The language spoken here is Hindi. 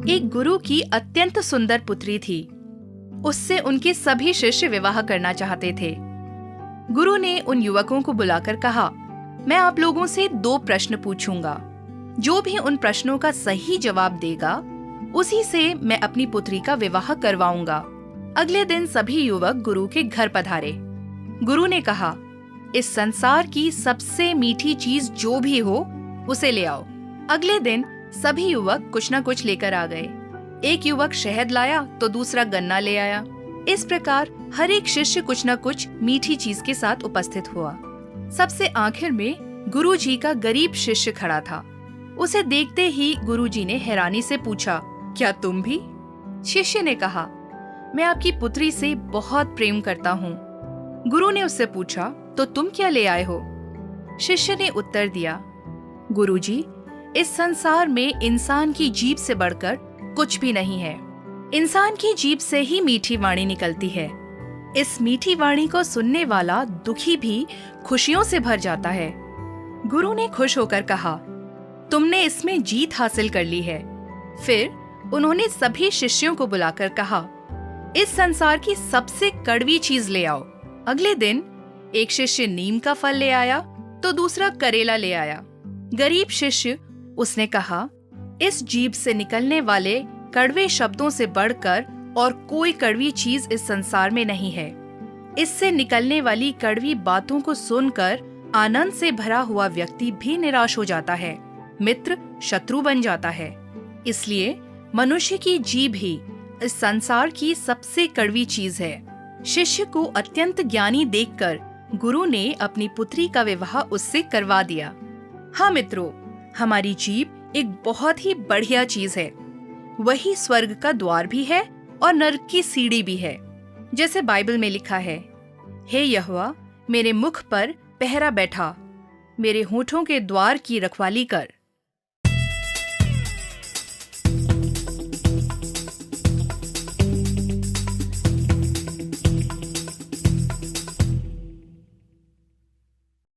एक गुरु की अत्यंत सुंदर पुत्री थी। उससे उनके सभी शिष्य विवाह करना चाहते थे। गुरु ने उन युवकों को बुलाकर कहा, मैं आप लोगों से 2 प्रश्न पूछूंगा। जो भी उन प्रश्नों का सही जवाब देगा, उसी से मैं अपनी पुत्री का विवाह करवाऊंगा। अगले दिन सभी युवक गुरु के घर पधारे। गुरु ने कहा, इस संसार की सबसे मीठी चीज जो भी हो उसे ले आओ। अगले दिन सभी युवक कुछ न कुछ लेकर आ गए। एक युवक शहद लाया तो दूसरा गन्ना ले आया। इस प्रकार हर एक शिष्य कुछ न कुछ मीठी चीज के साथ उपस्थित हुआ। सबसे आखिर में गुरुजी का गरीब शिष्य खड़ा था। उसे देखते ही गुरुजी ने हैरानी से पूछा, क्या तुम भी? शिष्य ने कहा, मैं आपकी पुत्री से बहुत प्रेम करता हूँ। गुरु ने उससे पूछा, तो तुम क्या ले आए हो? शिष्य ने उत्तर दिया, गुरुजी, इस संसार में इंसान की जीभ से बढ़कर कुछ भी नहीं है। इंसान की जीभ से ही मीठी वाणी निकलती है। इस मीठी वाणी को सुनने वाला दुखी भी खुशियों से भर जाता है। गुरु ने खुश होकर कहा, तुमने इसमें जीत हासिल कर ली है। फिर उन्होंने सभी शिष्यों को बुलाकर कहा, इस संसार की सबसे कड़वी चीज ले आओ। अगले दिन एक शिष्य नीम का फल ले आया तो दूसरा करेला ले आया। गरीब शिष्य, उसने कहा, इस जीभ से निकलने वाले कड़वे शब्दों से बढ़कर और कोई कड़वी चीज इस संसार में नहीं है। इससे निकलने वाली कड़वी बातों को सुनकर आनंद से भरा हुआ व्यक्ति भी निराश हो जाता है, मित्र शत्रु बन जाता है। इसलिए मनुष्य की जीभ ही इस संसार की सबसे कड़वी चीज है। शिष्य को अत्यंत ज्ञानी देखकर गुरु ने अपनी पुत्री का विवाह उससे करवा दिया। हाँ मित्रों, हमारी जीभ एक बहुत ही बढ़िया चीज है। वही स्वर्ग का द्वार भी है और नरक की सीढ़ी भी है। जैसे बाइबल में लिखा है, हे यहोवा, मेरे मुख पर पहरा बैठा, मेरे होठों के द्वार की रखवाली कर।